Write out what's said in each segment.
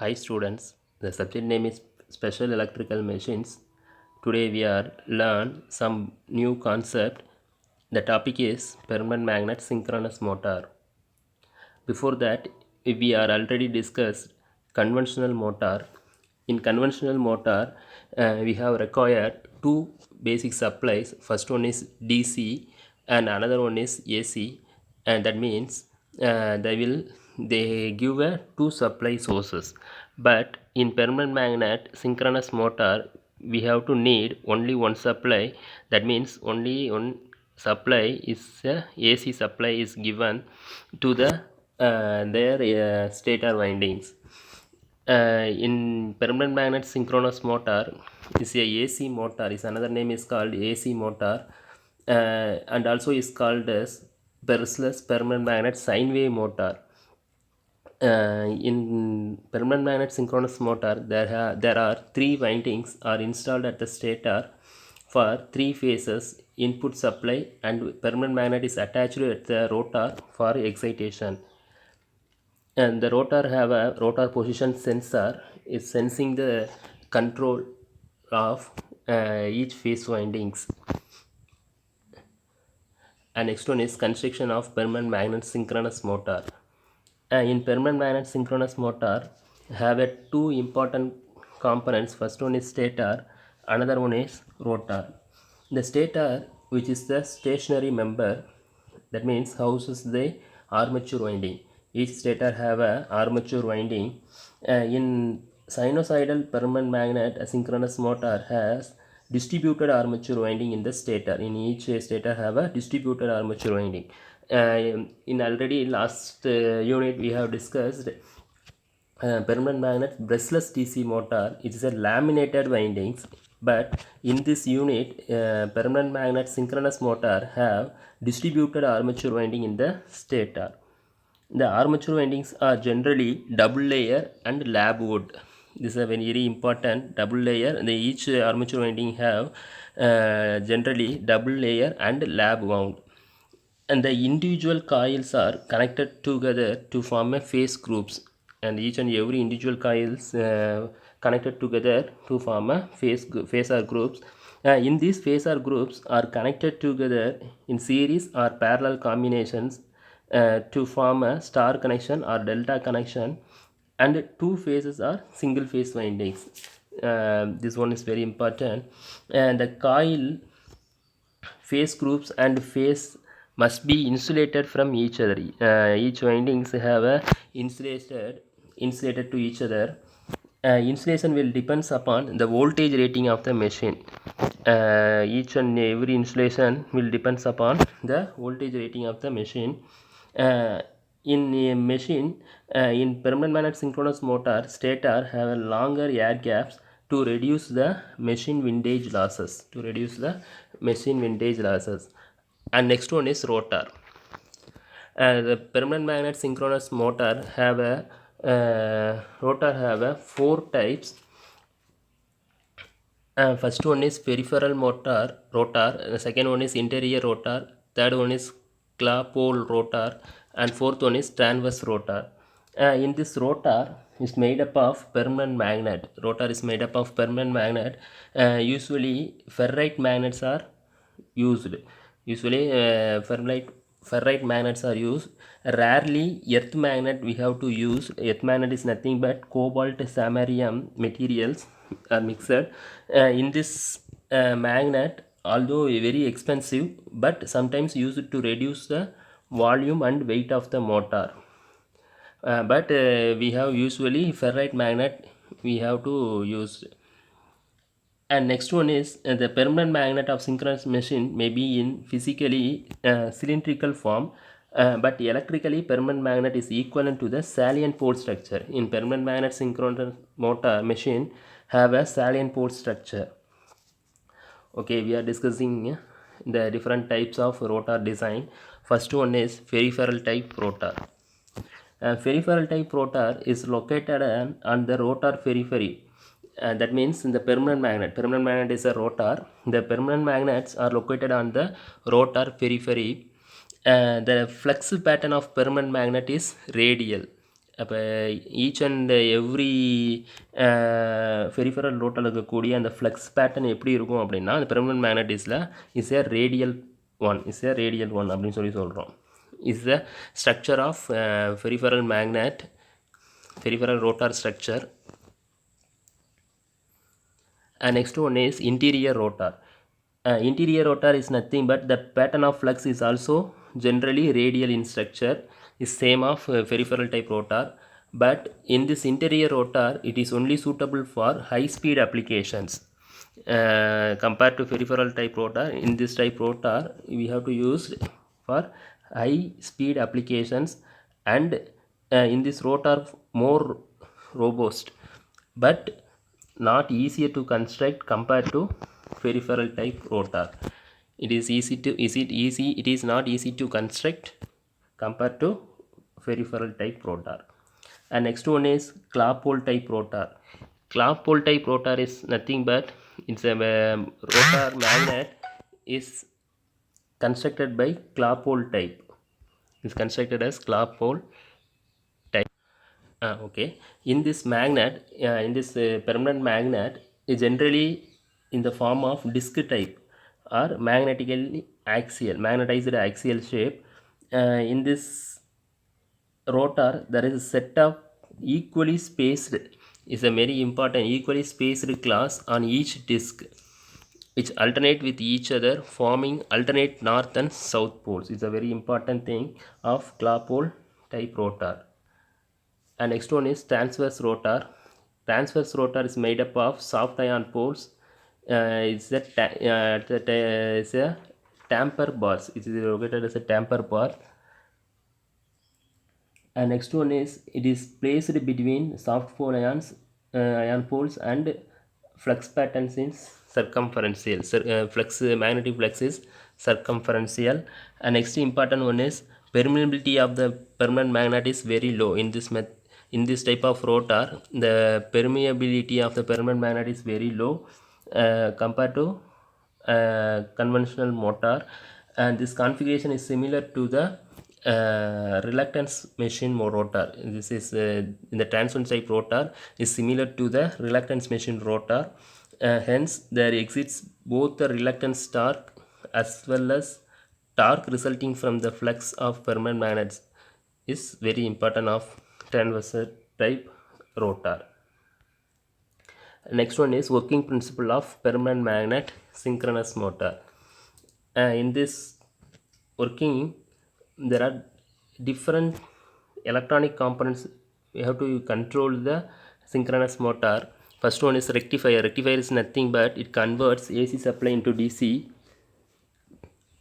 Hi students, the subject name is Special Electrical Machines. Today we are learn some new concept. The topic is permanent magnet synchronous motor. Before that, we are already discussed conventional motor. In conventional motor, we have required two basic supplies. First one is DC and another one is AC, and that means they give two supply sources. But in permanent magnet synchronous motor, we have to need only one supply. That means only one supply is AC supply is given to their stator windings. In permanent magnet synchronous motor is a AC motor. Is another name is called AC motor, and also is called as brushless permanent magnet sine wave motor. In permanent magnet synchronous motor, there are three windings are installed at the stator for three phases input supply, and permanent magnet is attached at the rotor for excitation. And the rotor have a rotor position sensor is sensing the control of each phase windings. And next one is construction of permanent magnet synchronous motor. In permanent magnet synchronous motor have a two important components. First one is stator, another one is rotor. The stator, which is the stationary member, that means houses the armature winding. Each stator have a armature winding. In sinusoidal permanent magnet, a synchronous motor has distributed armature winding in the stator. In each stator have a distributed armature winding. In already last unit we have discussed permanent magnet brushless DC motor. It is a laminated windings, but in this unit permanent magnet synchronous motor have distributed armature winding in the stator. The armature windings are generally double layer and lab wood. This is a very important double layer. Each armature winding have generally double layer and lab wound, and the individual coils are connected together to form a phase groups, and each and every individual coils connected together to form a phasor groups. In these phasor groups are connected together in series or parallel combinations to form a star connection or delta connection, and two phases are single phase windings. This one is very important. And the coil phase groups and phase must be insulated from each other. Each windings have a insulated to each other. Insulation will depends upon the voltage rating of the machine. Each and every insulation will depends upon the voltage rating of the machine. In a machine, in permanent magnet synchronous motor, stator have a longer air gaps to reduce the machine windage losses. And next one is rotor. The permanent magnet synchronous motor have a four types. First one is peripheral rotor. The second one is interior rotor. Third one is claw pole rotor, and fourth one is transverse rotor. In this rotor is made up of permanent magnet. Rotor is made up of permanent magnet. Usually ferrite magnets are used. Usually ferrite magnets are used. Rarely earth magnet we have to use. Earth magnet is nothing but cobalt samarium materials are mixed. In this magnet, although very expensive, but sometimes used to reduce the volume and weight of the motor. But we have usually ferrite magnet we have to use. And next one is the permanent magnet of synchronous machine may be in physically cylindrical form, but electrically permanent magnet is equivalent to the salient pole structure. In permanent magnet synchronous motor machine have a salient pole structure. Okay, we are discussing the different types of rotor design. First one is peripheral type rotor. Peripheral type rotor is located on the rotor periphery. That means in the permanent magnet is a rotor. The permanent magnets are located on the rotor periphery. The flux pattern of permanent magnet is radial, அப்போ each and every peripheral ரோட்டில் இருக்கக்கூடிய அந்த flux pattern எப்படி இருக்கும் அப்படின்னா அந்த permanent மேக்னட்டிஸில் radial radial one அப்படின்னு சொல்கிறோம். Is the structure of peripheral magnet, peripheral rotor structure. And next one is interior rotor. Interior rotor is nothing but the pattern of flux is also generally radial in structure, is same of peripheral type rotor, but in this interior rotor it is only suitable for high speed applications compared to peripheral type rotor. In this type rotor we have to use for high speed applications, and in this rotor more robust but not easier to construct compared to peripheral type rotor. It is not easy to construct compared to peripheral type rotor. And next one is claw pole type rotor. Claw pole type rotor is nothing but it's a rotor magnet is constructed by claw pole type. It's constructed as claw pole type. Okay. In this magnet, in this permanent magnet is generally in the form of disc type or magnetized axial shape. In this rotor there is a set of equally spaced, is a very important equally spaced claws on each disc which alternate with each other forming alternate north and south poles. It's a very important thing of claw pole type rotor. And next one is transverse rotor. Transverse rotor is made up of soft iron poles. It's a tamper bars. It is located as a tamper bar. And next one is it is placed between soft pole iron poles and flux patterns in circumferential. Magnetic flux is circumferential. And next important one is permeability of the permanent magnet is very low. In this type of rotor the permeability of the permanent magnet is very low compared to conventional motor, and this configuration is similar to the reluctance machine rotor. This is in the transverse type rotor is similar to the reluctance machine rotor. Hence there exists both the reluctance torque as well as torque resulting from the flux of permanent magnets is very important of transverse type rotor. Next one is working principle of permanent magnet synchronous motor. In this working there are different electronic components we have to control the synchronous motor. First one is rectifier. Rectifier is nothing but it converts AC supply into DC,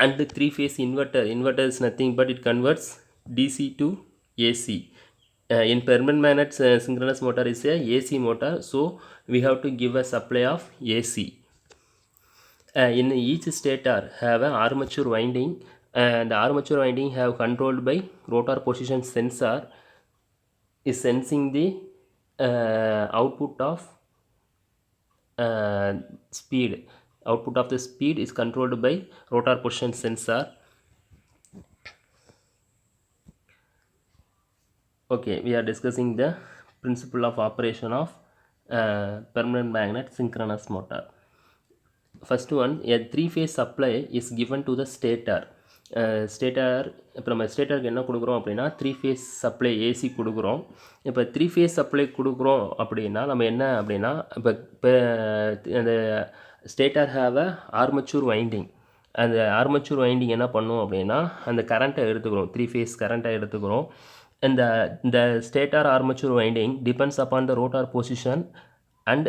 and the three-phase inverter. Inverter is nothing but it converts DC to AC. In permanent magnet synchronous motor is a AC motor, so we have to give a supply of AC. In each stator have an armature winding, and the armature winding have controlled by rotor position sensor is sensing the output of speed. Output of the speed is controlled by rotor position sensor. Okay, we are discussing the principle of operation of permanent magnet synchronous motor. First one, a three-phase supply is given to the stator. Stator இப்போ நம்ம ஸ்டேட்டருக்கு என்ன கொடுக்குறோம் அப்படின்னா three phase supply AC கொடுக்குறோம். இப்போ three phase supply கொடுக்குறோம் அப்படின்னா நம்ம என்ன அப்படின்னா இப்போ அந்த stator have a armature winding. அந்த ஆர்மச்சூர் வைண்டிங் என்ன பண்ணும் அப்படின்னா அந்த கரண்ட்டை எடுத்துக்கிறோம், த்ரீ ஃபேஸ் கரண்ட்டை எடுத்துக்கிறோம். The stator armature winding depends upon the rotor position and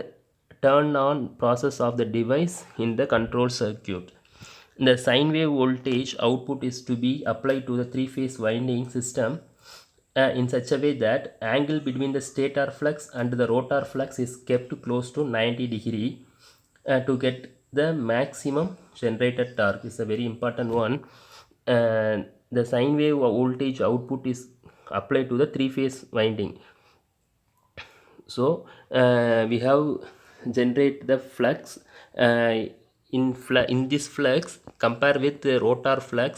turn on process of the device in the control circuit. The sine wave voltage output is to be applied to the three-phase winding system in such a way that angle between the stator flux and the rotor flux is kept close to 90 degree to get the maximum generated torque. Is a very important one. The sine wave voltage output is applied to the three-phase winding. So we have generate the flux in this flux compare with the rotor flux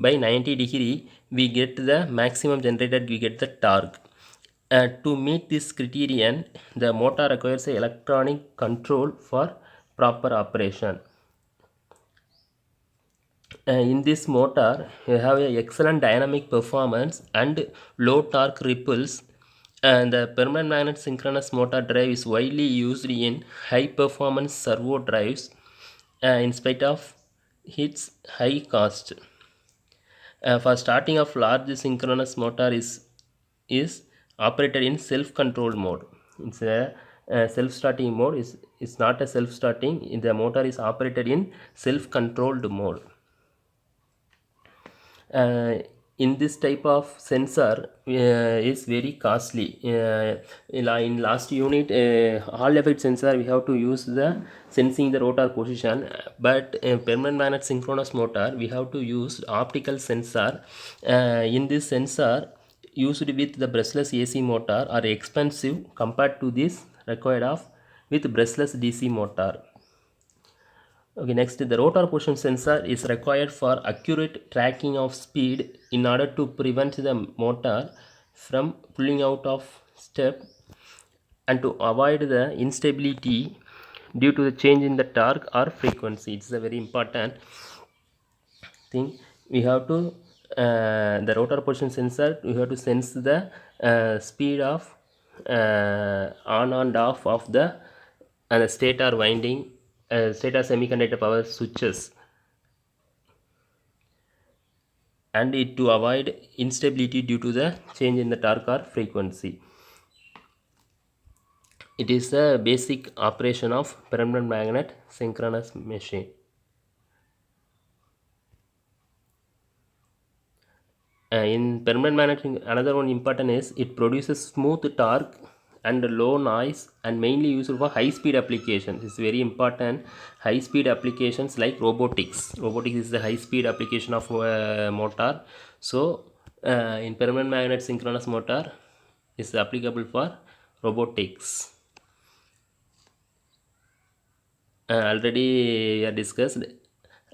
by 90 degree we get the maximum generated, we get the torque. To meet this criterion, the motor requires a electronic control for proper operation. In this motor, you have a excellent dynamic performance and low torque ripples. And the permanent magnet synchronous motor drive is widely used in high performance servo drives in spite of its high cost. For starting of large synchronous motor is operated in self-controlled mode. It's a self-starting mode. Is not a self-starting. The motor is operated in self-controlled mode. uh, in this type of sensor is very costly. In last unit, Hall effect sensor, we have to use the sensing the rotor position, but permanent magnet synchronous motor we have to use optical sensor. In this sensor used with the brushless AC motor are expensive compared to this required of with brushless DC motor. Okay, next, the rotor position sensor is required for accurate tracking of speed in order to prevent the motor from pulling out of step and to avoid the instability due to the change in the torque or frequency. It's a very important thing. We have to the rotor position sensor, we have to sense the speed of on and off of the stator winding, stator semiconductor power switches, and it to avoid instability due to the change in the torque or frequency. It is the basic operation of permanent magnet synchronous machine. In permanent magnet, another one important is it produces smooth torque and low noise, and mainly used for high speed applications. It's very important. High speed applications like robotics. Robotics is the high speed application of motor. So in permanent magnet synchronous motor is applicable for robotics. Already discussed,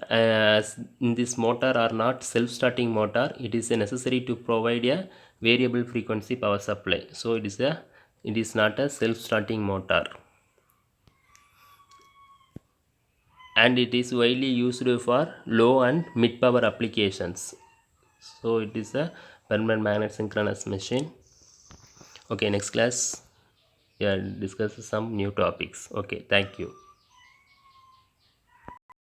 as in this motor are not self-starting motor, it is necessary to provide a variable frequency power supply. So it is not a self-starting motor, and it is widely used for low and mid power applications. So it is a permanent magnet synchronous machine. Okay, next class, yeah, discuss some new topics. Okay, thank you.